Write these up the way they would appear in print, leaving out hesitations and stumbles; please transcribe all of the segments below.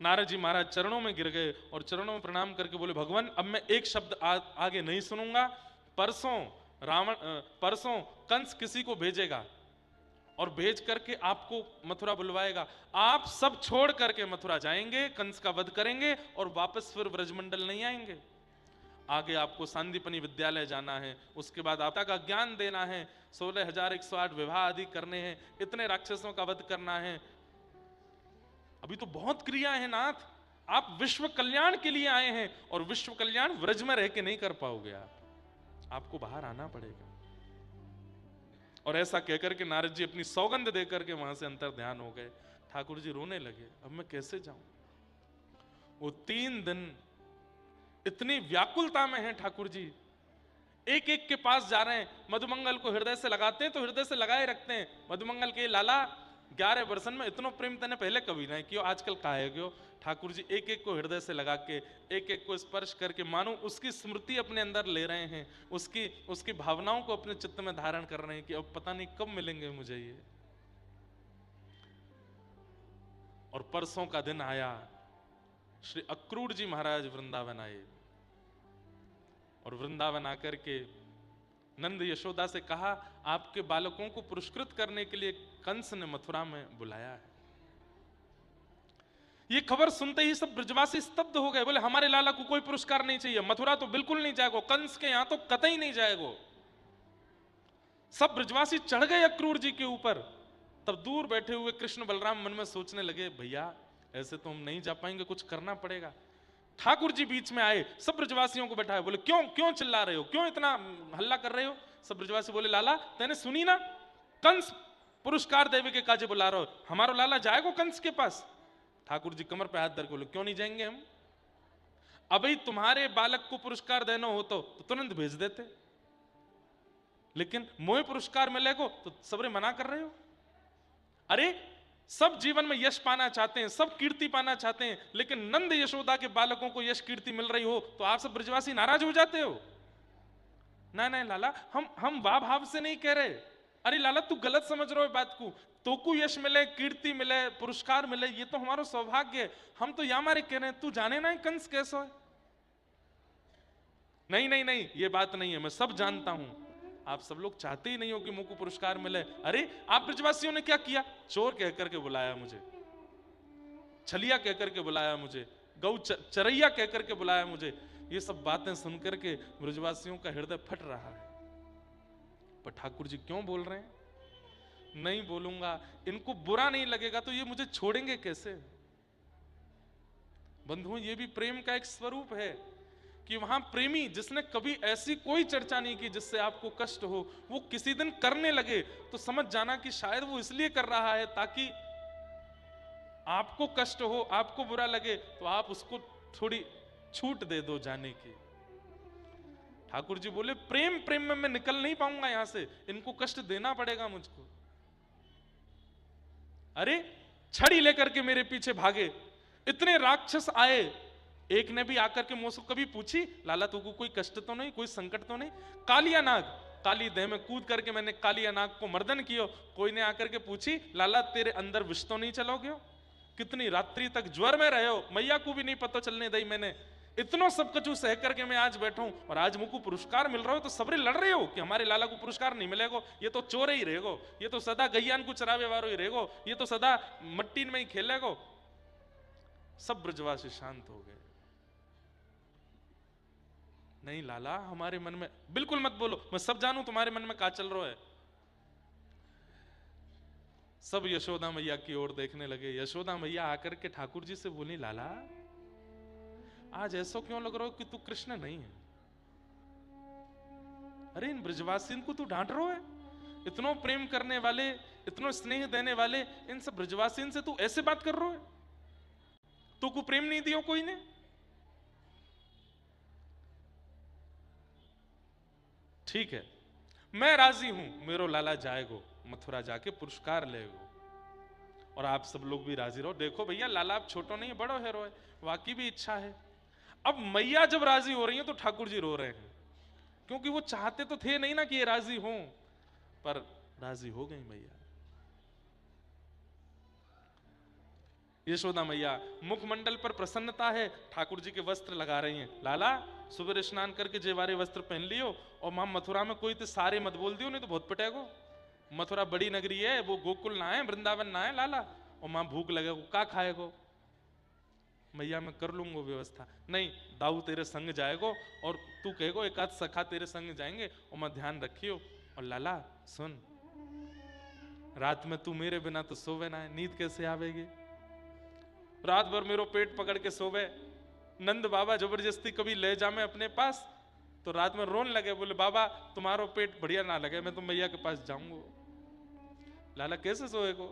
नारद जी महाराज चरणों में गिर गए और चरणों में प्रणाम करके बोले, भगवान अब मैं एक शब्द आगे नहीं सुनूंगा। परसों कंस किसी को भेजेगा और भेज करके आपको मथुरा बुलवाएगा, आप सब छोड़ करके मथुरा जाएंगे, कंस का वध करेंगे और वापस फिर ब्रजमंडल नहीं आएंगे। आगे आपको सांदीपनि विद्यालय जाना है, उसके बाद आपका का ज्ञान देना है, 16,108 विवाह आदि करने हैं, इतने राक्षसों का वध करना है। अभी तो बहुत क्रिया है नाथ, आप विश्व कल्याण के लिए आए हैं और विश्व कल्याण व्रज में रह के नहीं कर पाओगे, आपको बाहर आना पड़ेगा। और ऐसा कहकर के नारद जी अपनी सौगंध देकर के वहां से अंतर ध्यान हो गए। ठाकुर जी रोने लगे, अब मैं कैसे जाऊं। वो 3 दिन इतनी व्याकुलता में हैं ठाकुर जी, एक एक के पास जा रहे हैं, मधुमंगल को हृदय से लगाते हैं तो हृदय से लगाए रखते हैं। मधुमंगल के लाला 11 वर्षन में इतना प्रेम तने पहले कभी नहीं किया, आजकल काहे क्यों। ठाकुर जी एक एक को हृदय से लगा के, एक एक को स्पर्श करके, मानो उसकी स्मृति अपने अंदर ले रहे हैं, उसकी भावनाओं को अपने चित्त में धारण कर रहे हैं कि अब पता नहीं कब मिलेंगे मुझे ये। और परसों का दिन आया, श्री अक्रूर जी महाराज वृंदावन आए और वृंदावन आकर के नंद यशोदा से कहा, आपके बालकों को पुरस्कृत करने के लिए कंस ने मथुरा में बुलाया है। ये खबर सुनते ही सब ब्रजवासी स्तब्ध हो गए, बोले हमारे लाला को कोई पुरस्कार नहीं चाहिए, मथुरा तो बिल्कुल नहीं जाएगा, कंस के यहां तो कतई नहीं जाएगा। सब ब्रजवासी चढ़ गए अक्रूर जी के ऊपर। तब दूर बैठे हुए कृष्ण बलराम मन में सोचने लगे, भैया ऐसे तो हम नहीं जा पाएंगे, कुछ करना पड़ेगा। ठाकुर जी बीच में आए, सब ब्रजवासियों को बैठाए, बोले क्यों क्यों चिल्ला रहे हो, क्यों इतना हल्ला कर रहे हो। सब ब्रजवासी बोले, लाला तेने सुनी ना, कंस पुरस्कार देवे के काजे बुला रहे हो, हमारा लाला जाएगा कंस के पास। ठाकुर जी कमर पे हाथ धर के बोले, क्यों नहीं जाएंगे हम, अभी तुम्हारे बालक को पुरस्कार देना हो तो तुरंत भेज देते, लेकिन मोए पुरस्कार मिलेगा तो सबरे मना कर रहे हो। अरे सब जीवन में यश पाना चाहते हैं, सब कीर्ति पाना चाहते हैं, लेकिन नंद यशोदा के बालकों को यश कीर्ति मिल रही हो तो आप सब ब्रजवासी नाराज हो जाते हो। नहीं नहीं लाला, हम वाह भाव से नहीं कह रहे। अरे लाला तू गलत समझ रहे हो बात को, तो को यश मिले, कीर्ति मिले, पुरस्कार मिले, ये तो हमारा सौभाग्य है, हम तो या मारे कह रहे हैं, तू जाने ना कंस कैसा है। नहीं नहीं नहीं, ये बात नहीं है, मैं सब जानता हूं, आप सब लोग चाहते ही नहीं हो कि मुझको पुरस्कार मिले। अरे आप ब्रजवासियों ने क्या किया, चोर कहकर के बुलाया मुझे, छलिया कहकर के बुलाया मुझे, गौ चरैया कहकर के बुलाया मुझे। ये सब बातें सुनकर के ब्रजवासियों का हृदय फट रहा है। पर ठाकुर जी क्यों बोल रहे हैं, नहीं बोलूंगा, इनको बुरा नहीं लगेगा तो ये मुझे छोड़ेंगे कैसे। बंधुओं, ये भी प्रेम का एक स्वरूप है कि वहां प्रेमी जिसने कभी ऐसी कोई चर्चा नहीं की जिससे आपको कष्ट हो, वो किसी दिन करने लगे तो समझ जाना कि शायद वो इसलिए कर रहा है ताकि आपको कष्ट हो, आपको बुरा लगे तो आप उसको थोड़ी छूट दे दो जाने की। ठाकुर जी बोले, प्रेम प्रेम में मैं निकल नहीं पाऊंगा यहां से, इनको कष्ट देना पड़ेगा मुझको। अरे छड़ी लेकर के मेरे पीछे भागे, इतने राक्षस आए, एक ने भी आकर के मुझसे कभी पूछी, लाला तुमको कोई कष्ट तो नहीं, कोई संकट तो नहीं। कालिया नाग, काली देह में कूद करके मैंने कालिया नाग को मर्दन किया, कोई ने आकर के पूछी, लाला तेरे अंदर विष तो नहीं चलोगे, कितनी रात्रि तक ज्वर में रहे हो, मैया को भी नहीं पता चलने दी मैंने, इतना सब कछु सह करके मैं आज बैठा हूं और आज मुझको पुरस्कार मिल रहा हो तो सबरे लड़ रहे हो कि हमारे लाला को पुरस्कार नहीं मिलेगा, ये तो चोर ही रहेगो, ये तो सदा गैयान को चरावे वालो ही रहेगो, ये तो सदा मट्टी में ही खेलेगो। सब ब्रजवासी शांत हो गए। नहीं लाला, हमारे मन में, बिल्कुल मत बोलो, मैं सब जानू तुम्हारे मन में क्या चल रहा है। सब यशोदा मैया की ओर देखने लगे। यशोदा मैया आकर के ठाकुर जी से बोली, लाला आज ऐसा क्यों लग रहा हो कि तू कृष्ण नहीं है। अरे इन ब्रजवासी को तू डांट रहा है, इतना प्रेम करने वाले, इतना स्नेह देने वाले इन सब ब्रजवासी से तू ऐसे बात कर रहा है, तू को प्रेम नहीं दियो कोई ने। ठीक है, मैं राजी हूं, मेरो लाला जाएगो मथुरा जाके पुरस्कार लेगो और आप सब लोग भी राजी रहो। देखो भैया, लाला आप छोटो नहीं, बड़ो है, रोए, वाकई भी इच्छा है। अब मैया जब राजी हो रही है तो ठाकुर जी रो रहे हैं, क्योंकि वो चाहते तो थे नहीं ना कि ये राजी हों, पर राजी हो गई मैया। यशोदा मैया मुखमंडल पर प्रसन्नता है, ठाकुर जी के वस्त्र लगा रही हैं। लाला सुबह स्नान करके जेवारे वस्त्र पहन लियो और मां मथुरा में कोई तो सारे मत बोल दियो, नहीं तो बहुत पिटेगो। मथुरा बड़ी नगरी है, वो गोकुल ना है, वृंदावन ना है लाला। और मां भूख लगेगो, का खाएगो? मैया मैं कर लूंगा व्यवस्था। नहीं, दाऊ तेरे संग जाएगो और तू कहेगो एक आध सखा तेरे संग जाएंगे और मैं ध्यान रखियो। और लाला सुन, रात में तू मेरे बिना तो सोवे ना है, नींद कैसे आवेगी? रात भर मेरो पेट पकड़ के सोवे। नंद बाबा जबरदस्ती कभी ले जा मैं अपने पास तो रात में रोन लगे, बोले बाबा तुम्हारो पेट बढ़िया ना लगे, मैं तो मैया के पास जाऊंगा। लाला कैसे सोएगो?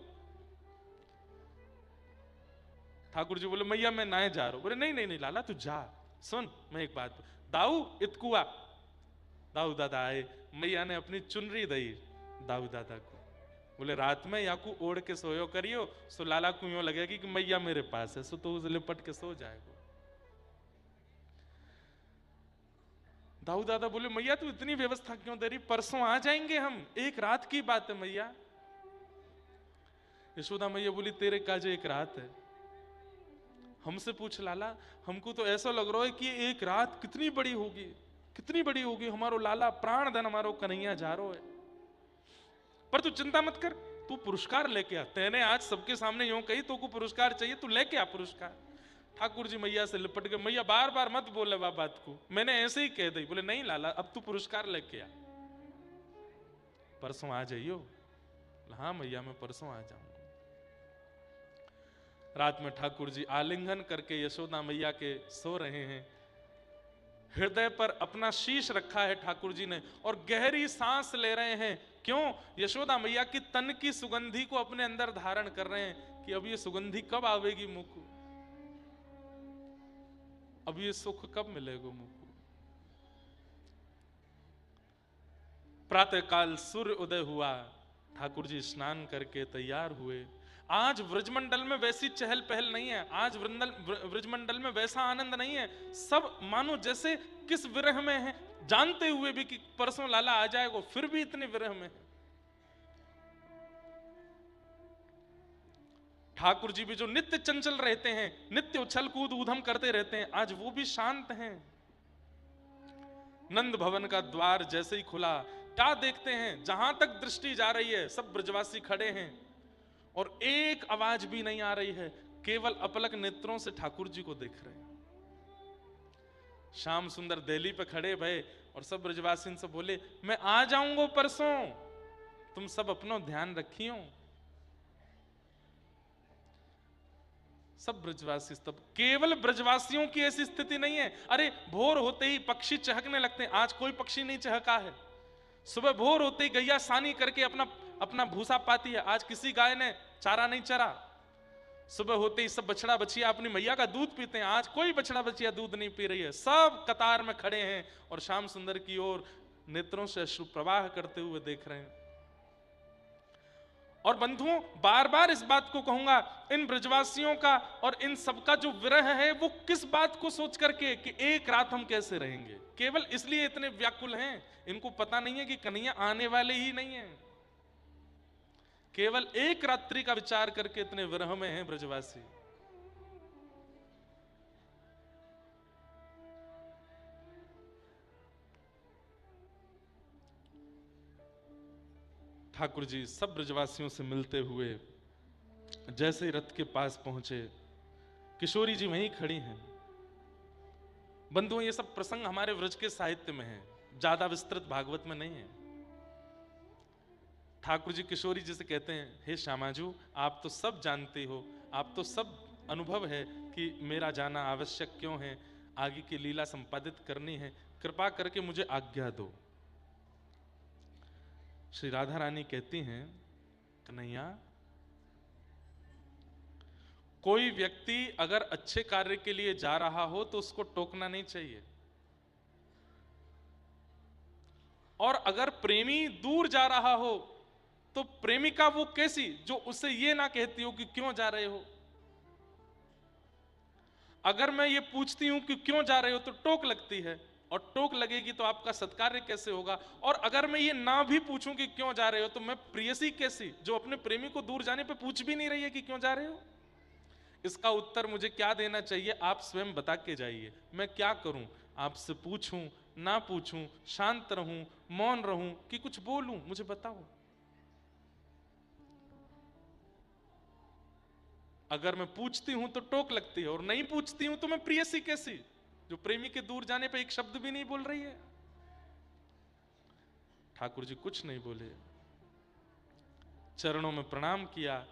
ठाकुर जी बोले मैया मैं नाए जा रहा हूं। बोले नहीं नहीं नहीं लाला तू जा। सुन मैं एक बात, दाऊ इतकुआ। दाऊ दादा आए, मैया ने अपनी चुनरी दई दाऊ दादा को। बोले रात में या को ओढ़ के सोयो करियो, सो लाला को यूं लगेगी कि मैया मेरे पास है, सो तो उसे लिपट के सो जाएगा। दाऊ दादा बोले मैया तू इतनी व्यवस्था क्यों दे रही? परसों आ जाएंगे हम, एक रात की बात है मैया। यशोदा मैया बोली तेरे काजे एक रात है, हमसे पूछ लाला। हमको तो ऐसा लग रहा है कि एक रात कितनी बड़ी होगी, कितनी बड़ी होगी। हमारो लाला प्राण धन हमारो कन्हैया जा रो है। पर तू चिंता मत कर, तू पुरस्कार लेके आ। तेने आज सबके सामने यूं कही तो को पुरस्कार चाहिए, तू लेके आ पुरस्कार। ठाकुर जी मैया से लिपट गए। मैया बार बार मत बोले वह बात को, मैंने ऐसे ही कह दी। बोले नहीं लाला अब तू पुरस्कार लेके आ, परसों आ जाइयो। हाँ मैया मैं परसों आ जाऊंगा। रात में ठाकुर जी आलिंगन करके यशोदा मैया के सो रहे हैं। हृदय पर अपना शीश रखा है ठाकुर जी ने और गहरी सांस ले रहे हैं। क्यों? यशोदा मैया की तन की सुगंधी को अपने अंदर धारण कर रहे हैं कि अब ये सुगंधी कब आवेगी मुंह को, अब ये सुख कब मिलेगा मुंह को। प्रातः काल सूर्य उदय हुआ, ठाकुर जी स्नान करके तैयार हुए। आज व्रजमंडल में वैसी चहल पहल नहीं है, आज व्रजमंडल में वैसा आनंद नहीं है। सब मानो जैसे किस विरह में है, जानते हुए भी कि परसों लाला आ जाएगा, फिर भी इतने विरह में है। ठाकुर जी भी जो नित्य चंचल रहते हैं, नित्य उछल कूद ऊधम करते रहते हैं, आज वो भी शांत हैं। नंद भवन का द्वार जैसे ही खुला, क्या देखते हैं? जहां तक दृष्टि जा रही है सब ब्रजवासी खड़े हैं और एक आवाज भी नहीं आ रही है, केवल अपलक नेत्रों से ठाकुर जी को देख रहे हैं। श्याम सुंदर देहली पे खड़े भये और सब ब्रजवासी से बोले मैं आ जाऊंगा परसों, तुम सब अपना ध्यान रखियो। सब ब्रजवासी, तब केवल ब्रजवासियों की ऐसी स्थिति नहीं है। अरे भोर होते ही पक्षी चहकने लगते हैं, आज कोई पक्षी नहीं चहका है। सुबह भोर होते ही गैया सानी करके अपना भूसा पाती है, आज किसी गाय ने चारा नहीं चरा। सुबह होते ही सब बछड़ा बछिया अपनी मैया का दूध पीते हैं, आज कोई बछड़ा बछिया दूध नहीं पी रही है। सब कतार में खड़े हैं और श्याम सुंदर की ओर नेत्रों से अश्रु प्रवाह करते हुए देख रहे हैं। और बंधुओं बार बार इस बात को कहूंगा, इन ब्रजवासियों का और इन सबका जो विरह है वो किस बात को सोच करके कि एक रात हम कैसे रहेंगे, केवल इसलिए इतने व्याकुल हैं। इनको पता नहीं है कि कन्हैया आने वाले ही नहीं है। केवल एक रात्रि का विचार करके इतने विरह में हैं ब्रजवासी। ठाकुर जी सब ब्रजवासियों से मिलते हुए जैसे ही रथ के पास पहुंचे, किशोरी जी वहीं खड़ी हैं। बंधुओं ये सब प्रसंग हमारे व्रज के साहित्य में है, ज्यादा विस्तृत भागवत में नहीं है। ठाकुर जी किशोरी जी से कहते हैं हे श्यामाजू आप तो सब जानते हो, आप तो सब अनुभव है कि मेरा जाना आवश्यक क्यों है, आगे की लीला संपादित करनी है, कृपा करके मुझे आज्ञा दो। श्री राधा रानी कहती हैं कन्हैया कोई व्यक्ति अगर अच्छे कार्य के लिए जा रहा हो तो उसको टोकना नहीं चाहिए, और अगर प्रेमी दूर जा रहा हो तो प्रेमिका वो कैसी जो उससे ये ना कहती हो कि क्यों जा रहे हो। अगर मैं ये पूछती हूं कि क्यों जा रहे हो तो टोक लगती है, और टोक लगेगी तो आपका सत्कार्य कैसे होगा। और अगर मैं ये ना भी पूछूं कि क्यों जा रहे हो तो मैं प्रेयसी कैसी जो अपने प्रेमी को दूर जाने पे पूछ भी नहीं रही है कि क्यों जा रहे हो। इसका उत्तर मुझे क्या देना चाहिए, आप स्वयं बता के जाइए। मैं क्या करूं, आपसे पूछूं, ना पूछूं, शांत रहूं, मौन रहूं कि कुछ बोलूं, मुझे बताओ। अगर मैं पूछती हूं तो टोक लगती है, और नहीं पूछती हूं तो मैं प्रेयसी कैसी, जो प्रेमी के दूर जाने पर एक शब्द भी नहीं बोल रही है। ठाकुर जी कुछ नहीं बोले, चरणों में प्रणाम किया,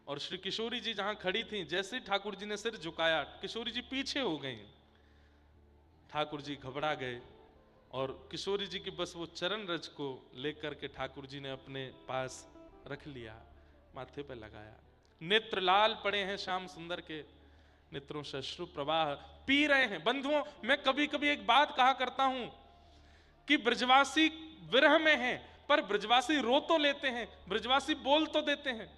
और श्री किशोरी जी जहां खड़ी थी, जैसे ठाकुर जी ने सिर झुकाया, किशोरी जी पीछे हो गई। ठाकुर जी घबरा गए, और किशोरी जी की बस वो चरण रज को लेकर के ठाकुर जी ने अपने पास रख लिया, माथे पर लगाया। नेत्र लाल पड़े हैं श्याम सुंदर के, नेत्रों से अश्रु प्रवाह पी रहे हैं। बंधुओं, मैं कभी कभी एक बात कहा करता हूं कि ब्रजवासी विरह में हैं, पर ब्रजवासी रो तो लेते हैं, ब्रजवासी बोल तो देते हैं।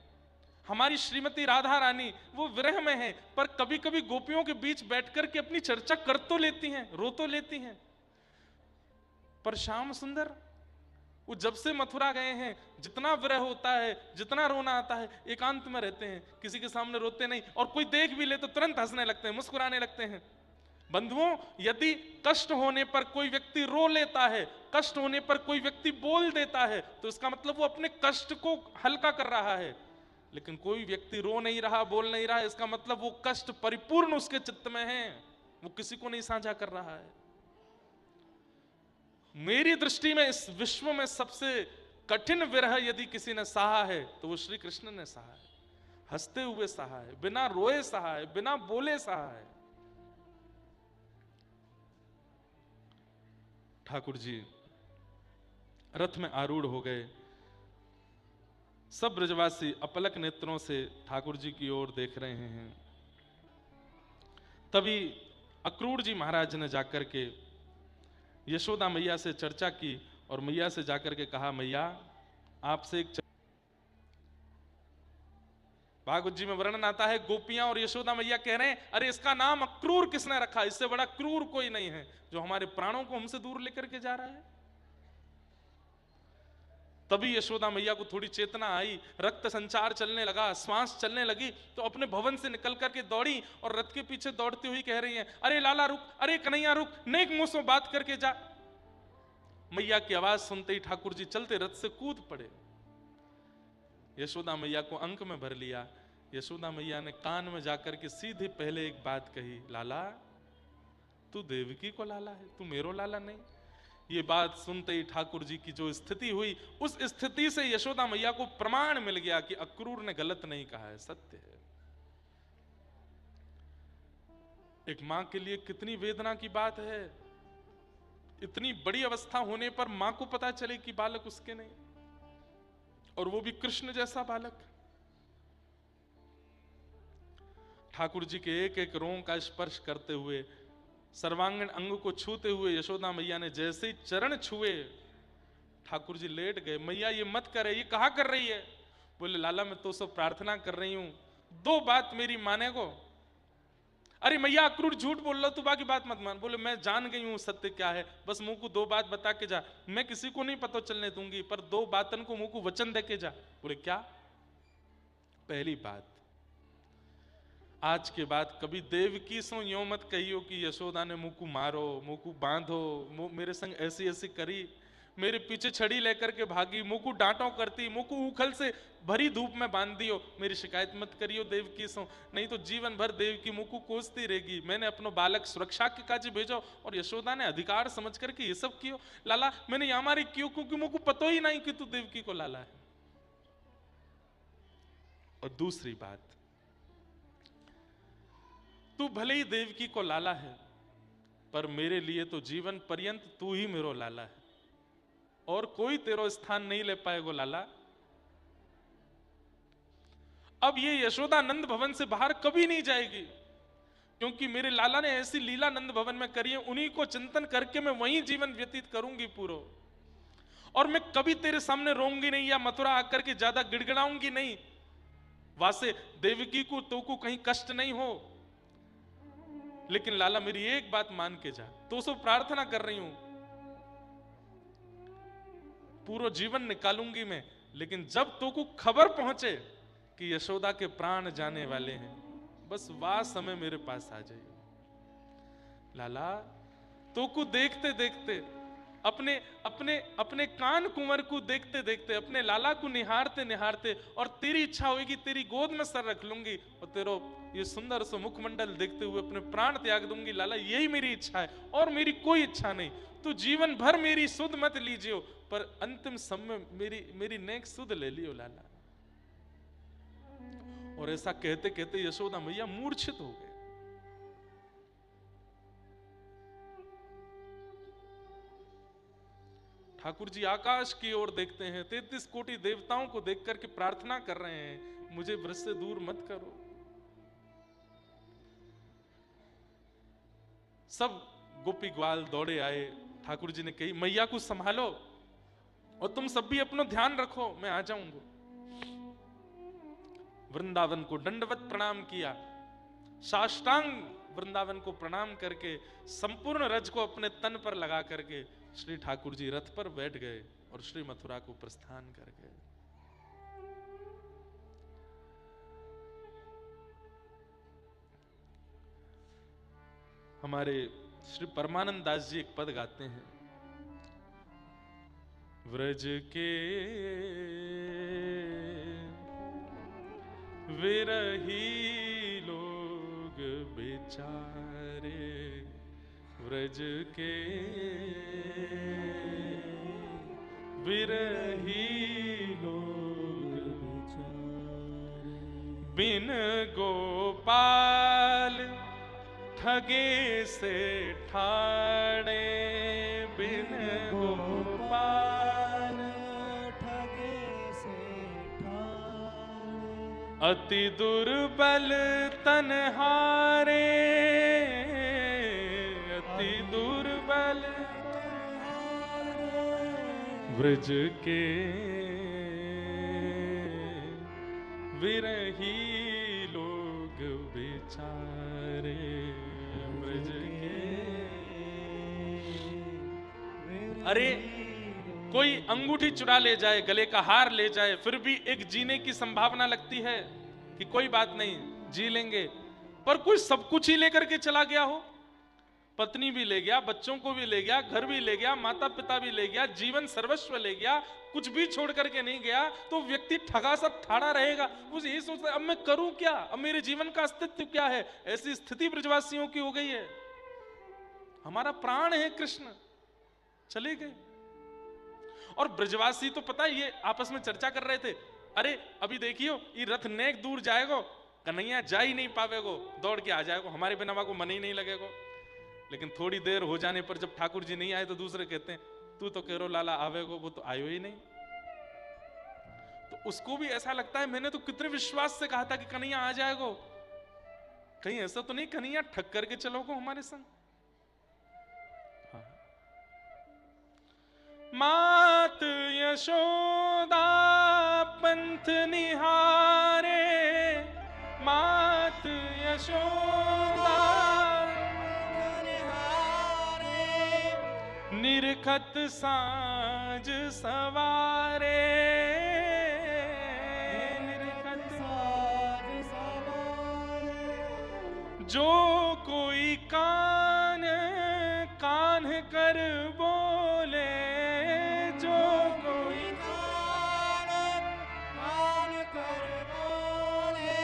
हमारी श्रीमती राधा रानी वो विरह में है, पर कभी कभी गोपियों के बीच बैठकर के अपनी चर्चा कर तो लेती हैं, रो तो लेती हैं। पर श्याम सुंदर वो जब से मथुरा गए हैं, जितना विरह होता है, जितना रोना आता है, एकांत में रहते हैं, किसी के सामने रोते नहीं, और कोई देख भी ले तो तुरंत हंसने लगते हैं, मुस्कुराने लगते हैं। बंधुओं, यदि कष्ट होने पर कोई व्यक्ति रो लेता है, कष्ट होने पर कोई व्यक्ति बोल देता है, तो इसका मतलब वो अपने कष्ट को हल्का कर रहा है। लेकिन कोई व्यक्ति रो नहीं रहा, बोल नहीं रहा, इसका मतलब वो कष्ट परिपूर्ण उसके चित्त में है, वो किसी को नहीं साझा कर रहा है। मेरी दृष्टि में इस विश्व में सबसे कठिन विरह यदि किसी ने सहा है तो वो श्री कृष्ण ने सहा है। हंसते हुए सहा है, बिना रोए सहा है, बिना बोले सहा है। ठाकुर जी रथ में आरूढ़ हो गए, सब ब्रजवासी अपलक नेत्रों से ठाकुर जी की ओर देख रहे हैं। तभी अक्रूर जी महाराज ने जाकर के यशोदा मैया से चर्चा की, और मैया से जाकर के कहा, मैया आपसे एक भागवत जी में वर्णन आता है, गोपियां और यशोदा मैया कह रहे हैं, अरे इसका नाम अक्रूर किसने रखा, इससे बड़ा क्रूर कोई नहीं है जो हमारे प्राणों को हमसे दूर लेकर के जा रहा है। तभी यशोदा मैया को थोड़ी चेतना आई, रक्त संचार चलने लगा, श्वास चलने लगी, तो अपने भवन से निकल करके दौड़ी और रथ के पीछे दौड़ती हुई कह रही हैं, अरे लाला रुक, अरे कन्हैया रुक, नेक मुंह से बात करके जा। मैया की आवाज सुनते ही ठाकुर जी चलते रथ से कूद पड़े, यशोदा मैया को अंक में भर लिया। यशोदा मैया ने कान में जाकर के सीधे पहले एक बात कही, लाला तू देवकी को लाला है, तू मेरो लाला नहीं। ये बात सुनते ही ठाकुर जी की जो स्थिति हुई, उस स्थिति से यशोदा मैया को प्रमाण मिल गया कि अक्रूर ने गलत नहीं कहा है, सत्य है। एक मां के लिए कितनी वेदना की बात है, इतनी बड़ी अवस्था होने पर मां को पता चले कि बालक उसके नहीं, और वो भी कृष्ण जैसा बालक। ठाकुर जी के एक एक रों का स्पर्श करते हुए, सर्वांगीण अंग को छूते हुए यशोदा मैया ने जैसे ही चरण छुए, ठाकुर जी लेट गए। मैया ये मत करे, ये कहा कर रही है? बोले लाला मैं तो सब प्रार्थना कर रही हूं, दो बात मेरी माने को। अरे मैया अक्रूर झूठ बोल रहा, तू बाकी बात मत मान। बोले मैं जान गई हूं सत्य क्या है, बस मुंह को दो बात बता के जा, मैं किसी को नहीं पता चलने दूंगी, पर दो बातन को मुंह को वचन दे के जा। बोले क्या? पहली बात, आज के बाद कभी देवकी सो यो मत कहियो कि यशोदा ने मुंह को मारो, मुंह को बांधो, मेरे संग ऐसी ऐसी करी, मेरे पीछे छड़ी लेकर के भागी, मुंह को डांटो करती, मुंह को उखल से भरी धूप में बांध दियो, मेरी शिकायत मत करियो देवकी सो, नहीं तो जीवन भर देवकी मुंह को कोसती रहेगी। मैंने अपनो बालक सुरक्षा के काज भेजो, और यशोदा ने अधिकार समझ करके ये सब कियो। लाला मैंने यहाँ मारी क्यों? क्योंकि मुंह को पता ही नहीं कि तू देवकी को लाला है। और दूसरी बात, तू भले ही देवकी को लाला है, पर मेरे लिए तो जीवन पर्यंत तू ही मेरो लाला है, और कोई तेरो स्थान नहीं ले पाएगो लाला। अब ये यशोदा नंद भवन से बाहर कभी नहीं जाएगी, क्योंकि मेरे लाला ने ऐसी लीला नंद भवन में करी है, उन्हीं को चिंतन करके मैं वहीं जीवन व्यतीत करूंगी पूरा। और मैं कभी तेरे सामने रोऊंगी नहीं, या मथुरा आकर के ज्यादा गिड़गिड़ाऊंगी नहीं, वासे देवकी को तो को कहीं कष्ट नहीं हो। लेकिन लाला मेरी एक बात मान के जा, तो सो प्रार्थना कर रही हूं, पूरा जीवन निकालूंगी मैं, लेकिन जब तो को खबर पहुंचे कि यशोदा के प्राण जाने वाले हैं, बस वाह समय मेरे पास आ जाइए। लाला तो को देखते देखते, अपने अपने अपने कान कुंवर को देखते देखते, अपने लाला को निहारते निहारते, और तेरी इच्छा होगी तेरी गोद में सर रख लूंगी और तेरो ये सुंदर सा मुखमंडल देखते हुए अपने प्राण त्याग दूंगी। लाला यही मेरी इच्छा है और मेरी कोई इच्छा नहीं। तू जीवन भर मेरी सुध मत लीजियो, पर अंतिम समय मेरी नेक सुध ले लियो लाला। और ऐसा कहते कहते यशोदा मैया मूर्छित हो गए। ठाकुर जी आकाश की ओर देखते हैं, 33 कोटि देवताओं को देख करके प्रार्थना कर रहे हैं, मुझे ब्रज से दूर मत करो। सब गोपी ग्वाल दौड़े आए। ठाकुर जी ने कही मैया को संभालो और तुम सब भी अपना ध्यान रखो, मैं आ जाऊंगा। वृंदावन को दंडवत प्रणाम किया, साष्टांग वृंदावन को प्रणाम करके संपूर्ण रज को अपने तन पर लगा करके श्री ठाकुर जी रथ पर बैठ गए और श्री मथुरा को प्रस्थान कर गए। हमारे श्री परमानंद दास जी एक पद गाते हैं, व्रज के विरही लोग बेचारे, व्रज के विरही लोग बेचारे, बिन गोपाल ठगे से ठाड़े, बिन गोपाल ठगे से ठाड़े, अति दुर्बल तनहारे, अति दुर्बल व्रज के विरही लोग बेचारे, व्रज के। अरे कोई अंगूठी चुरा ले जाए, गले का हार ले जाए, फिर भी एक जीने की संभावना लगती है कि कोई बात नहीं जी लेंगे, पर कोई सब कुछ ही लेकर के चला गया हो, पत्नी भी ले गया, बच्चों को भी ले गया, घर भी ले गया, माता पिता भी ले गया, जीवन सर्वस्व ले गया, कुछ भी छोड़ करके नहीं गया, तो व्यक्ति ठगा सा ठाड़ा रहेगा। वो यही सोचता है अब मैं करूं क्या, अब मेरे जीवन का अस्तित्व क्या है। ऐसी स्थिति ब्रजवासियों की हो गई है। हमारा प्राण है कृष्ण, चले गए। और ब्रजवासी तो पता है ये आपस में चर्चा कर रहे थे, अरे अभी देखियो ये रथ नेक दूर जाएगो, कन्हैया जा ही नहीं पावेगो, दौड़ के आ जाएगो, हमारे बिना वहां को मन ही नहीं लगेगो। लेकिन थोड़ी देर हो जाने पर जब ठाकुर जी नहीं आए तो दूसरे कहते हैं तू तो कह रो लाला आवेगो, वो तो आयो ही नहीं। तो उसको भी ऐसा लगता है मैंने तो कितने विश्वास से कहा था कि कन्हैया आ जाएगो, कहीं ऐसा तो नहीं कन्हैया ठग करके चलोगो हमारे संग। हाँ। मात यशोदा पंथ निहारे, मात यशोदा निरखत साँझ सवारे, निरखत साँझ सवारे, जो कोई कान कान कर बोले, जो कोई कान कान कर बोले,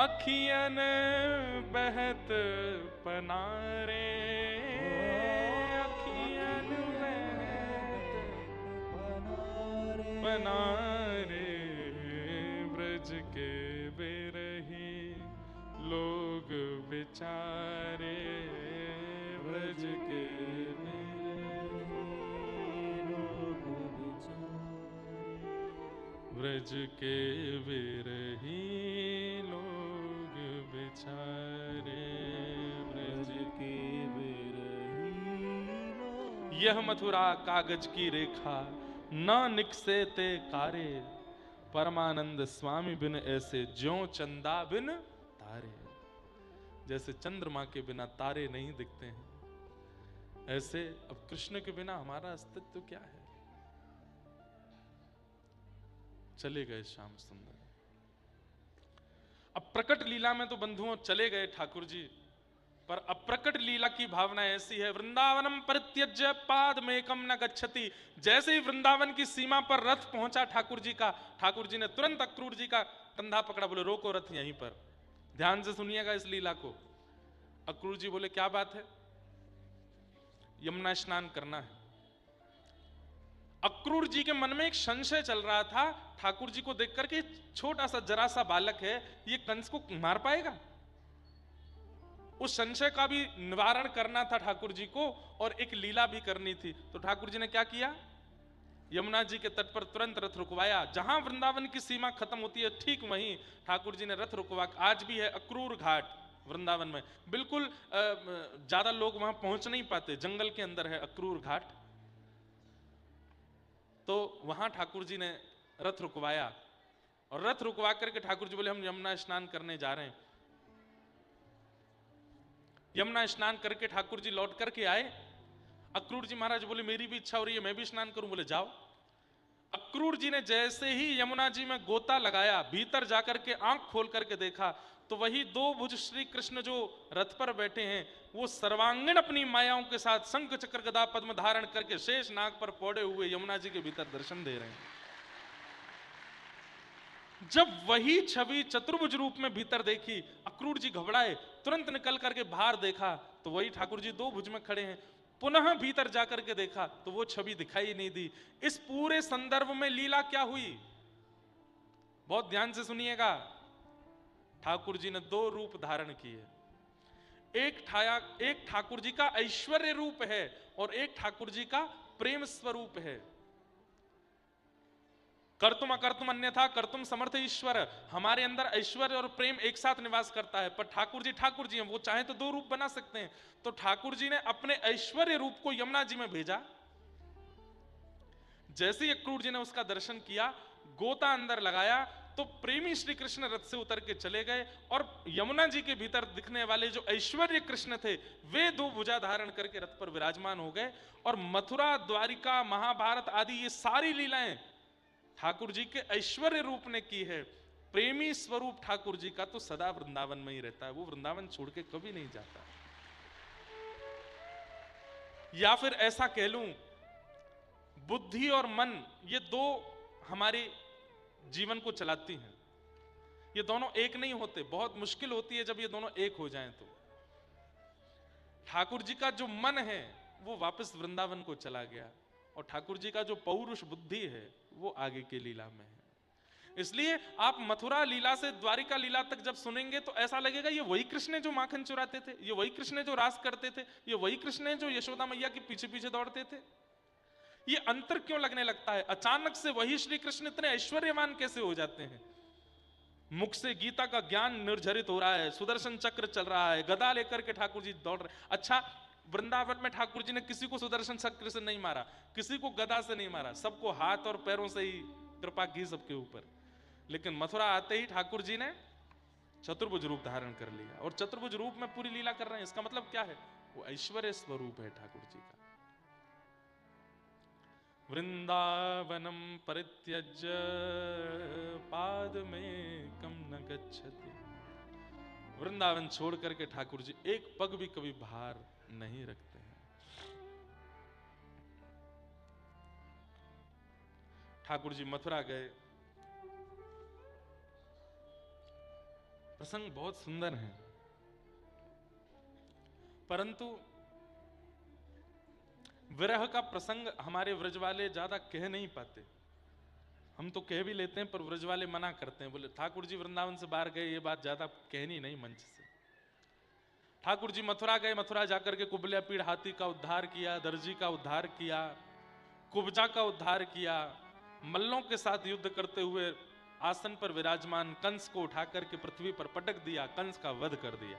अखियन बहत पनारे, बनारे, ब्रज के बिरही लोग बेचारे, ब्रज के लोग बेचारे, ब्रज के बिरही लोग बेचारे, ब्रज के बिरही लोग। यह मथुरा कागज की रेखा ना निकसे ते कारे, परमानंद स्वामी बिन ऐसे ज्यों चंदा बिन तारे। जैसे चंद्रमा के बिना तारे नहीं दिखते हैं, ऐसे अब कृष्ण के बिना हमारा अस्तित्व क्या है। चले गए श्याम सुंदर। अब प्रकट लीला में तो बंधुओं चले गए ठाकुर जी, पर अप्रकट लीला की भावना ऐसी है, वृंदावनम परित्यज्य पाद मेकम न गच्छति। जैसे ही वृंदावन की सीमा पर रथ पहुंचा ठाकुर जी का, ठाकुर जी ने तुरंत अक्रूर जी का कंधा पकड़ा, बोले रोको रथ यहीं पर। ध्यान से सुनिएगा इस लीला को। अक्रूर जी बोले क्या बात है? यमुना स्नान करना है। अक्रूर जी के मन में एक संशय चल रहा था, ठाकुर जी को देख करके छोटा सा जरा सा बालक है, ये कंस को मार पाएगा? उस संशय का भी निवारण करना था ठाकुर जी को, और एक लीला भी करनी थी। तो ठाकुर जी ने क्या किया? यमुना जी के तट पर तुरंत रथ रुकवाया। जहां वृंदावन की सीमा खत्म होती है ठीक वहीं ठाकुर जी ने रथ रुकवा। आज भी है अक्रूर घाट वृंदावन में, बिल्कुल ज्यादा लोग वहां पहुंच नहीं पाते, जंगल के अंदर है अक्रूर घाट। तो वहां ठाकुर जी ने रथ रुकवाया, और रथ रुकवा करके ठाकुर जी बोले हम यमुना स्नान करने जा रहे हैं। यमुना स्नान करके ठाकुर जी लौट करके आए। अक्रूर जी महाराज बोले मेरी भी इच्छा हो रही है, मैं भी स्नान करूं। बोले जाओ। अक्रूर जी ने जैसे ही यमुना जी में गोता लगाया, भीतर जाकर के आंख खोल करके देखा, तो वही दो भुज श्री कृष्ण जो रथ पर बैठे हैं, वो सर्वांगीण अपनी मायाओं के साथ शंख चक्र गदा पद्म धारण करके शेष नाग पर पौड़े हुए यमुना जी के भीतर दर्शन दे रहे हैं। जब वही छवि चतुर्भुज रूप में भीतर देखी, अक्रूर जी घबराए, तुरंत निकल करके बाहर देखा तो वही ठाकुर जी दो भुज में खड़े हैं। पुनः भीतर जाकर के देखा तो वो छवि दिखाई नहीं दी। इस पूरे संदर्भ में लीला क्या हुई, बहुत ध्यान से सुनिएगा। ठाकुर जी ने दो रूप धारण किए। एक ठाकुर जी का ऐश्वर्य रूप है और एक ठाकुर जी का प्रेम स्वरूप है। कर्तुम अकर्तुम अन्यथा कर्तुम समर्थ ईश्वर। हमारे अंदर ऐश्वर्य और प्रेम एक साथ निवास करता है, पर ठाकुर जी हैं, वो चाहे तो दो रूप बना सकते हैं। तो ठाकुर जी ने अपने ऐश्वर्य रूप को यमुना जी में भेजा। जैसे ही अक्रूर जी ने उसका दर्शन किया, गोता अंदर लगाया, तो प्रेमी श्री कृष्ण रथ से उतर के चले गए, और यमुना जी के भीतर दिखने वाले जो ऐश्वर्य कृष्ण थे, वे दो भुजा धारण करके रथ पर विराजमान हो गए। और मथुरा, द्वारिका, महाभारत आदि ये सारी लीलाएं ठाकुर जी के ऐश्वर्य रूप ने की है। प्रेमी स्वरूप ठाकुर जी का तो सदा वृंदावन में ही रहता है, वो वृंदावन छोड़ के कभी नहीं जाता। या फिर ऐसा कह लूं, बुद्धि और मन ये दो हमारे जीवन को चलाती हैं। ये दोनों एक नहीं होते, बहुत मुश्किल होती है जब ये दोनों एक हो जाएं। तो ठाकुर जी का जो मन है वो वापस वृंदावन को चला गया, और ठाकुर जी का जो पौरुष बुद्धि है वो आगे के लीला में है। इसलिए आप मथुरा लीला से द्वारिका लीला तक जब सुनेंगे तो ऐसा लगेगा ये वही कृष्ण है जो माखन चुराते थे, ये वही कृष्ण है जो रास करते थे, ये वही कृष्ण है जो यशोदा मैया के पीछे पीछे दौड़ते थे। ये अंतर क्यों लगने लगता है? अचानक से वही श्री कृष्ण इतने ऐश्वर्यवान कैसे हो जाते हैं? मुख से गीता का ज्ञान निर्झरित हो रहा है, सुदर्शन चक्र चल रहा है, गदा लेकर के ठाकुर जी दौड़ रहे। अच्छा, वृंदावन में ठाकुर जी ने किसी को सुदर्शन चक्र से नहीं मारा, किसी को गदा से नहीं मारा, सबको हाथ और पैरों से ही कृपा की सबके ऊपर। लेकिन मथुरा आते ही ठाकुर जी ने चतुर्भुज रूप धारण कर लिया, और चतुर्भुज रूप में पूरी लीला कर रहे हैं। इसका मतलब क्या है? वो ऐश्वर्य स्वरूप है ठाकुर जी का। वृंदावनम परित्यज्य पाद में कम न गच्छति। वृंदावन छोड़ करके ठाकुर जी एक पग भी कभी बाहर नहीं रखते हैं। ठाकुर जी मथुरा गए, प्रसंग बहुत सुंदर है, परंतु विरह का प्रसंग हमारे व्रज वाले ज्यादा कह नहीं पाते। हम तो कह भी लेते हैं, पर व्रज वाले मना करते हैं, बोले ठाकुर जी वृंदावन से बाहर गए, ये बात ज्यादा कहनी नहीं मंच से। ठाकुर जी मथुरा गए, मथुरा जाकर के कुबल्या पीड़ हाथी का उद्धार किया, दर्जी का उद्धार किया, कुब्जा का उद्धार किया, मल्लों के साथ युद्ध करते हुए आसन पर विराजमान कंस को उठा करके पृथ्वी पर पटक दिया, कंस का वध कर दिया।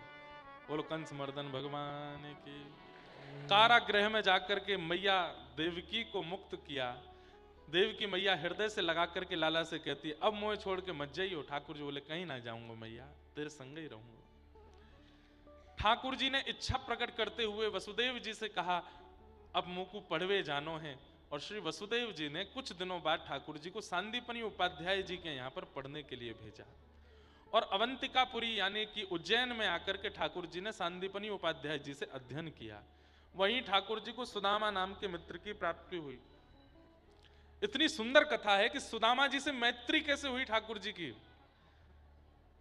बोलो कंस मर्दन भगवान की। कारागृह में जाकर के मैया देवकी को मुक्त किया। देवकी मैया हृदय से लगा करके लाला से कहती है अब मोह छोड़ के मत जाइयो। ठाकुर जी बोले कहीं ना जाऊंगा मैया, तेरे संग ही रहूंगा। ठाकुर जी ने इच्छा प्रकट करते हुए वसुदेव जी से कहा अब मुकु पढ़वे जानो है, और श्री वसुदेव जी ने कुछ दिनों बाद ठाकुर जी को सांदीपनी उपाध्याय जी के यहाँ पर पढ़ने के लिए भेजा। और अवंतिकापुरी यानी कि उज्जैन में आकर के ठाकुर जी ने सांदीपनी उपाध्याय जी से अध्ययन किया। वहीं ठाकुर जी को सुदामा नाम के मित्र की प्राप्ति हुई। इतनी सुंदर कथा है कि सुदामा जी से मैत्री कैसे हुई ठाकुर जी की।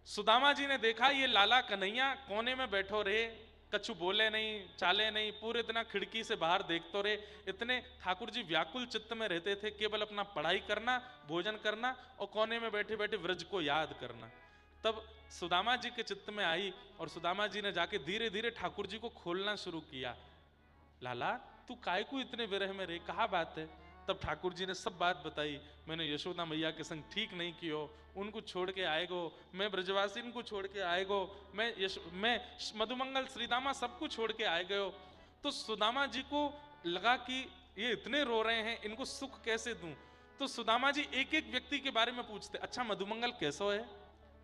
सुदामा जी ने देखा ये लाला कन्हैया कोने में बैठो रहे, कछु बोले नहीं चाले नहीं, पूरे दिन खिड़की से बाहर देखते रहे। इतने ठाकुर जी व्याकुल चित्त में रहते थे, केवल अपना पढ़ाई करना, भोजन करना और कोने में बैठे बैठे व्रज को याद करना। तब सुदामा जी के चित्त में आई और सुदामा जी ने जाके धीरे धीरे ठाकुर जी को खोलना शुरू किया। लाला तू काय को इतने विरह में रहे, कहा बात है? तब ठाकुर जी ने सब बात बताई। मैंने यशोदा मैया के संग ठीक नहीं कियो, उनको छोड़ के आएगो, मैं ब्रजवासी को छोड़ के आएगो, मैं मधुमंगल श्रीदामा सबको छोड़ के आए गयो। तो सुदामा जी को लगा कि ये इतने रो रहे हैं, इनको सुख कैसे दूं। तो सुदामा जी एक एक व्यक्ति के बारे में पूछते, अच्छा मधुमंगल कैसो है?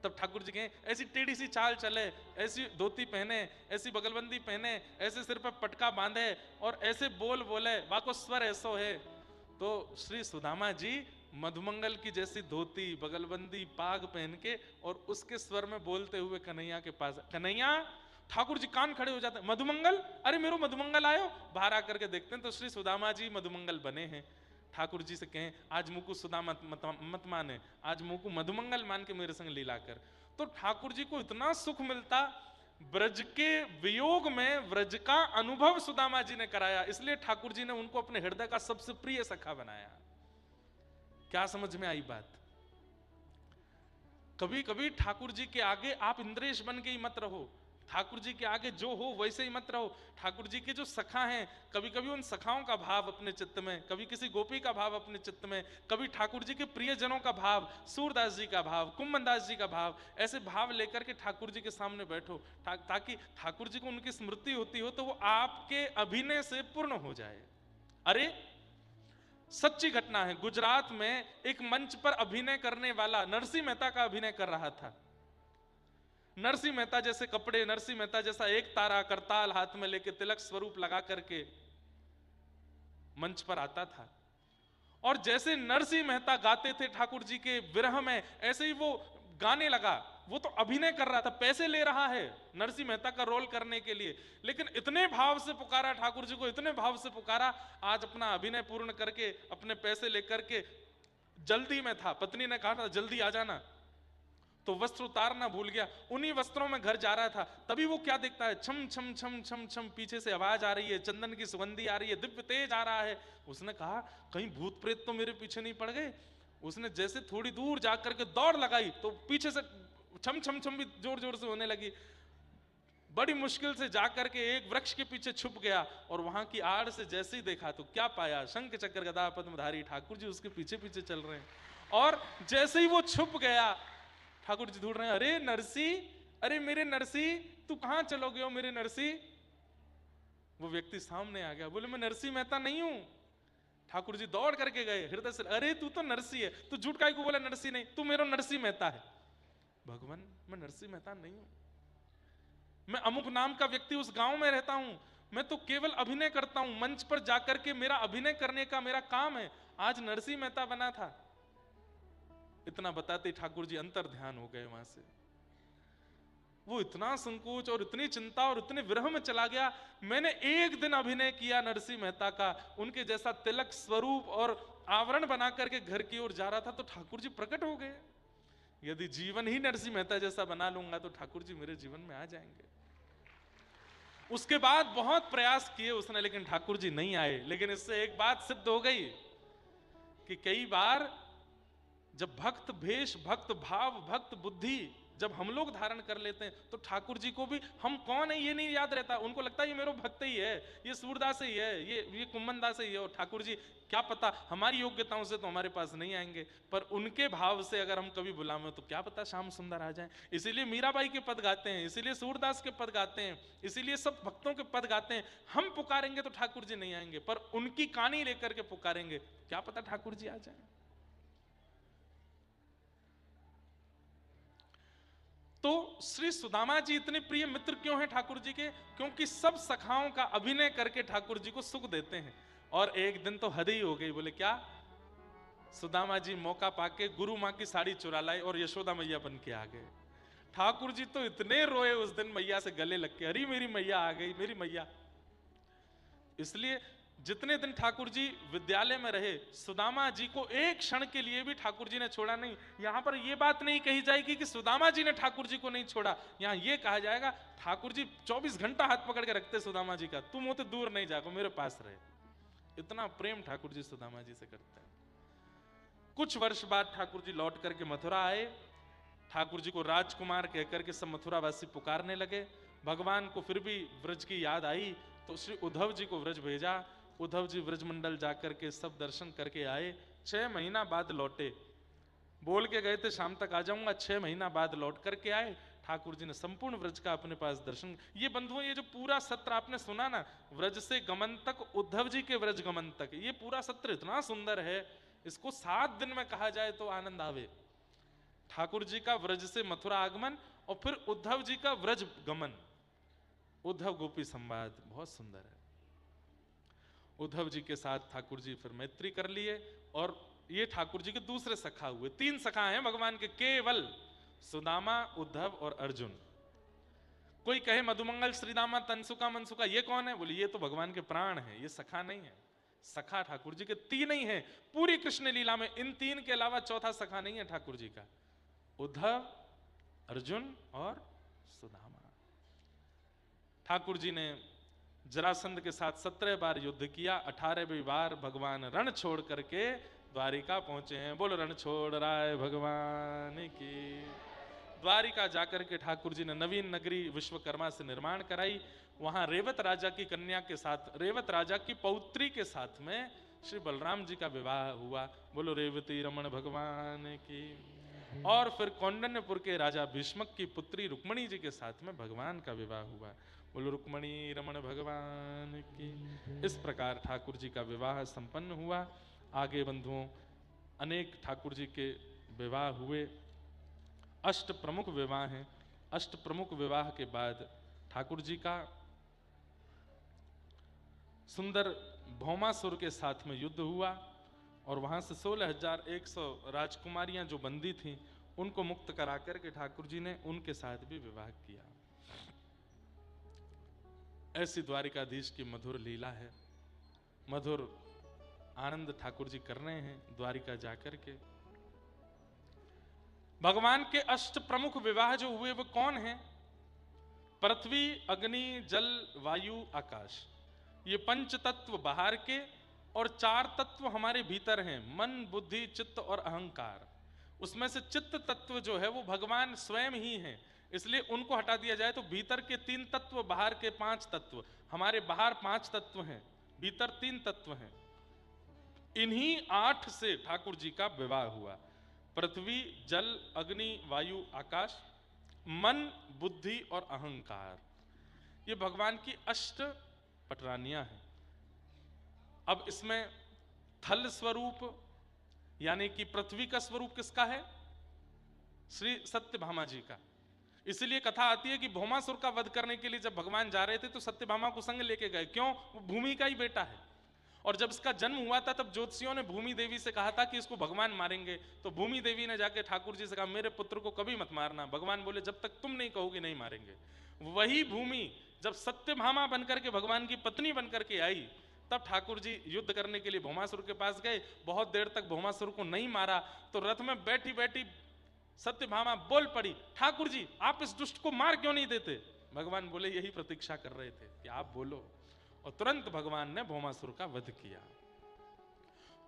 तब ठाकुर जी कहें ऐसी टेढ़ी सी चाल चले, ऐसी धोती पहने, ऐसी बगलबंदी पहने, ऐसे सिर पर पटका बांधे और ऐसे बोल बोले, वाको स्वर ऐसो है। तो श्री सुदामा जी मधुमंगल की जैसी धोती बगलबंदी पाग पहन के और उसके स्वर में बोलते हुए कन्हैया के पास, कन्हैया। ठाकुर जी कान खड़े हो जाते हैं, मधुमंगल, अरे मेरो मधुमंगल आयो। बाहर आकर के देखते हैं तो श्री सुदामा जी मधुमंगल बने हैं। ठाकुर जी से कहें आज मुझको सुदामा मत माने, आज मुझको मधुमंगल मान के मेरे संग लीला कर। तो ठाकुर जी को इतना सुख मिलता, ब्रज के वियोग में ब्रज का अनुभव सुदामा जी ने कराया, इसलिए ठाकुर जी ने उनको अपने हृदय का सबसे प्रिय सखा बनाया। क्या समझ में आई बात? कभी कभी ठाकुर जी के आगे आप इंद्रेश बन के ही मत रहो, ठाकुर जी के आगे जो हो वैसे ही मत रहो। ठाकुर जी के जो सखा हैं, कभी कभी उन सखाओं का भाव अपने चित्त में, कभी किसी गोपी का भाव अपने चित्त में, कभी ठाकुर जी के प्रियजनों का भाव, सूरदास जी का भाव, कुंभनदास जी का भाव, ऐसे भाव लेकर के ठाकुर जी के सामने बैठो, ताकि ठाकुर जी को उनकी स्मृति होती हो तो वो आपके अभिनय से पूर्ण हो जाए। अरे सच्ची घटना है, गुजरात में एक मंच पर अभिनय करने वाला नरसिंह मेहता का अभिनय कर रहा था। नरसिंह मेहता जैसे कपड़े, नरसिंह मेहता जैसा एक तारा करताल हाथ में लेके तिलक स्वरूप लगा करके मंच पर आता था और जैसे नरसिंह मेहता गाते थे ठाकुर जी के विरह में, ऐसे ही वो गाने लगा। वो तो अभिनय कर रहा था, पैसे ले रहा है नरसिंह मेहता का रोल करने के लिए, लेकिन इतने भाव से पुकारा ठाकुर जी को, इतने भाव से पुकारा। आज अपना अभिनय पूर्ण करके अपने पैसे लेकर के जल्दी में था, पत्नी ने कहा था जल्दी आ जाना, तो वस्त्र उतारना भूल गया, उन्हीं वस्त्रों में घर जा रहा था। तभी वो क्या देखता है, छम छम छम छम छम पीछे से आवाज आ रही है, चंदन की सुगंधी आ रही है, दिव्य तेज आ रहा है। उसने कहा कहीं भूत प्रेत तो मेरे पीछे नहीं पड़ गए। उसने जैसे थोड़ी दूर जाकर के दौड़ लगाई तो पीछे से छम छम छम भी जोर जोर से होने लगी। बड़ी मुश्किल से जाकर के एक वृक्ष के पीछे छुप गया और वहां की आड़ से जैसे ही देखा तो क्या पाया, शंख चक्र गदा पद्मधारी ठाकुर जी उसके पीछे पीछे चल रहे हैं। और जैसे ही वो छुप गया, ठाकुर जी ढूंढ रहे हैं, अरे नरसी, अरे मेरे नरसी, तू कहां चलोगे हो मेरे नरसी? वो व्यक्ति सामने आ गया, बोले मैं नरसी मेहता नहीं हूं। ठाकुर जी दौड़ करके गए, हृदय से, अरे तू तो नरसी है, तू झूठ काहे को बोला नरसी नहीं, तू मेरा नरसी मेहता है। भगवान मैं नरसी मेहता नहीं हूं, मैं अमुक नाम का व्यक्ति उस गांव में रहता हूं, मैं तो केवल अभिनय करता हूं, मंच पर जाकर के मेरा अभिनय करने का मेरा काम है, आज नरसी मेहता बना था। इतना बताते ठाकुर जी अंतर ध्यान हो गए। वहां से वो इतना संकोच और इतनी चिंता और इतने विरह में चला गया। मैंने एक दिन अभिनय किया नरसिंह मेहता का, उनके जैसा तिलक स्वरूप और आवरण बना करके घर की ओर जा रहा था तो ठाकुर जी प्रकट हो गए। यदि जीवन ही नरसिंह मेहता जैसा बना लूंगा तो ठाकुर जी मेरे जीवन में आ जाएंगे। उसके बाद बहुत प्रयास किए उसने, लेकिन ठाकुर जी नहीं आए। लेकिन इससे एक बात सिद्ध हो गई कि कई बार जब भक्त भेष, भक्त भाव, भक्त बुद्धि जब हम लोग धारण कर लेते हैं तो ठाकुर जी को भी हम कौन है ये नहीं याद रहता। उनको लगता है ये मेरा भक्त ही है, ये सूरदास ही है, ये कुंभनदास ही है। और ठाकुर जी क्या पता हमारी योग्यताओं से तो हमारे पास नहीं आएंगे, पर उनके भाव से अगर हम कभी बुलावें तो क्या पता श्याम सुंदर आ जाए। इसीलिए मीराबाई के पद गाते हैं, इसीलिए सूरदास के पद गाते हैं, इसीलिए सब भक्तों के पद गाते हैं। हम पुकारेंगे तो ठाकुर जी नहीं आएंगे, पर उनकी कहानी लेकर के पुकारेंगे, क्या पता ठाकुर जी आ जाए। तो श्री सुदामा जी इतने प्रिय मित्र क्यों हैं ठाकुर जी के? क्योंकि सब सखाओं का अभिनय करके ठाकुर जी को सुख देते हैं। और एक दिन तो हद ही हो गई, बोले क्या, सुदामा जी मौका पाके गुरु मां की साड़ी चुरा लाए और यशोदा मैया बन के आ गए। ठाकुर जी तो इतने रोए उस दिन मैया से गले लग के, अरे मेरी मैया आ गई, मेरी मैया। इसलिए जितने दिन ठाकुर जी विद्यालय में रहे, सुदामा जी को एक क्षण के लिए भी ठाकुर जी ने छोड़ा नहीं। यहां पर यह बात नहीं कही जाएगी कि सुदामा जी ने ठाकुर जी को नहीं छोड़ा, यहां यह कहा जाएगा ठाकुर जी 24 घंटा हाथ पकड़ के रखते सुदामा जी का, तुम होते दूर नहीं जाओ, मेरे पास रहे। इतना प्रेम ठाकुर जी सुदामा जी से करते हैं। कुछ वर्ष बाद ठाकुर जी लौट करके मथुरा आए। ठाकुर जी को राजकुमार कहकर के सब मथुरावासी पुकारने लगे। भगवान को फिर भी व्रज की याद आई तो श्री उद्धव जी को व्रज भेजा। उद्धव जी व्रजमंडल जाकर के सब दर्शन करके आए। 6 महीना बाद लौटे, बोल के गए थे शाम तक आ जाऊंगा, 6 महीना बाद लौट करके आए। ठाकुर जी ने संपूर्ण व्रज का अपने पास दर्शन। ये बंधुओं, ये जो पूरा सत्र आपने सुना ना, व्रज से गमन तक, उद्धव जी के व्रज गमन तक, ये पूरा सत्र इतना सुंदर है, इसको 7 दिन में कहा जाए तो आनंद आवे। ठाकुर जी का व्रज से मथुरा आगमन और फिर उद्धव जी का व्रज गमन, उद्धव गोपी संवाद बहुत सुंदर है। उद्धव जी के साथ ठाकुर जी फिर मैत्री कर लिए और ये ठाकुर जी के दूसरे सखा हुए। 3 सखा हैं भगवान के केवल, सुदामा, उद्धव और अर्जुन। कोई कहे मधुमंगल, श्रीदामा, तनसुका, मनसुका, ये कौन है? बोले ये तो भगवान के प्राण हैं, ये सखा नहीं है। सखा ठाकुर जी के 3 ही हैं पूरी कृष्ण लीला में। इन 3 के अलावा चौथा सखा नहीं है ठाकुर जी का। उद्धव, अर्जुन और सुदामा। ठाकुर जी ने जरासंध के साथ 17 बार युद्ध किया। 18वीं बार भगवान रण छोड़ करके द्वारिका पहुंचे हैं। बोलो रण छोड़ राय भगवान की। द्वारिका जाकर के ठाकुर जी ने नवीन नगरी विश्वकर्मा से निर्माण कराई। वहां रेवत राजा की कन्या के साथ, रेवत राजा की पौत्री के साथ में श्री बलराम जी का विवाह हुआ। बोलो रेवती रमण भगवान की। और फिर कौंडन्यपुर के राजा भीष्मक की पुत्री रुक्मणी जी के साथ में भगवान का विवाह हुआ। बोलो रुक्मणी रमण भगवान की। इस प्रकार ठाकुर जी का विवाह संपन्न हुआ। आगे बंधुओं अनेक ठाकुर जी के विवाह हुए। 8 प्रमुख विवाह हैं। 8 प्रमुख विवाह के बाद ठाकुर जी का सुंदर भौमासुर के साथ में युद्ध हुआ और वहां से 16,100 राजकुमारियां जो बंदी थीं उनको मुक्त करा करके ठाकुर जी ने उनके साथ भी विवाह किया। ऐसी द्वारिकाधीश की मधुर लीला है। मधुर आनंद ठाकुर जी कर रहे हैं द्वारिका जाकर के। भगवान के 8 प्रमुख विवाह जो हुए वो कौन हैं? पृथ्वी, अग्नि, जल, वायु, आकाश। ये 5 तत्व बाहर के और 4 तत्व हमारे भीतर हैं, मन, बुद्धि, चित्त और अहंकार। उसमें से चित्त तत्व जो है वो भगवान स्वयं ही है, इसलिए उनको हटा दिया जाए तो भीतर के 3 तत्व, बाहर के 5 तत्व। हमारे बाहर 5 तत्व हैं, भीतर 3 तत्व हैं। इन्हीं 8 से ठाकुर जी का विवाह हुआ। पृथ्वी, जल, अग्नि, वायु, आकाश, मन, बुद्धि और अहंकार। ये भगवान की 8 पटरानियां हैं। अब इसमें थल स्वरूप यानी कि पृथ्वी का स्वरूप किसका है? श्री सत्यभामा जी का। इसलिए कथा आती है कि भौमासुर का वध करने के लिए जब भगवान जा रहे थे तो सत्यभामा को संग लेके गए। क्यों? वो भूमि का ही बेटा है। और जब इसका जन्म हुआ था तब ज्योतिषियों ने भूमि देवी से कहा था कि इसको भगवान मारेंगे। तो भूमि देवी ने जाके ठाकुर जी से कहा मेरे पुत्र को कभी मत मारना। भगवान बोले जब तक तुम नहीं कहोगे नहीं मारेंगे। वही भूमि जब सत्यभामा बनकर के भगवान की पत्नी बनकर के आई तब ठाकुर जी युद्ध करने के लिए भौमासुर के पास गए। बहुत देर तक भौमासुर को नहीं मारा तो रथ में बैठी बैठी सत्यभामा बोल पड़ी, ठाकुर जी आप इस दुष्ट को मार क्यों नहीं देते? भगवान बोले यही प्रतीक्षा कर रहे थे कि आप बोलो। और तुरंत भगवान ने भौमासुर का वध किया।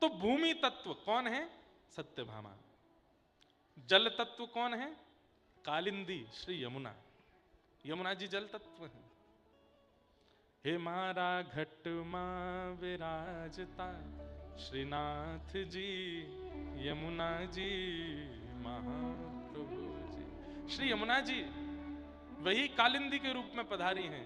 तो भूमि तत्व कौन है? सत्यभामा। जल तत्व कौन है? कालिंदी श्री यमुना। यमुना जी जल तत्व है। हे मारा घट मां विराजता श्रीनाथ जी यमुना जी महाप्रभु जी। श्री यमुना जी वही कालिंदी के रूप में पधारी हैं।